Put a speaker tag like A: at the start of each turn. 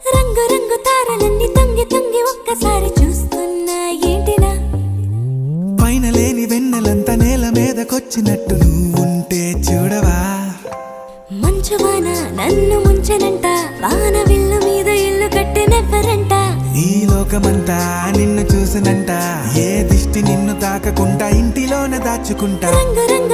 A: రంగు రంగు తారలన్నీ తొంగి తొంగి ఒక్కసారి చూస్తున్నా ఏంటినా
B: పైన లేని వెన్నెలంతా నేల మీదకొచ్చినట్టు నువ్వుంటే చూడవా
A: మంచువాన నన్ను ముంచనంట వాన విల్లు మీద ఇల్లు కట్టినెవ్వరంట
B: ఈ లోకమంతా నిన్ను చూసినంట ఏ దిష్టి నిన్ను తాకకుండా ఇంటిలోనే దాచుకుంటా
A: రంగు రంగు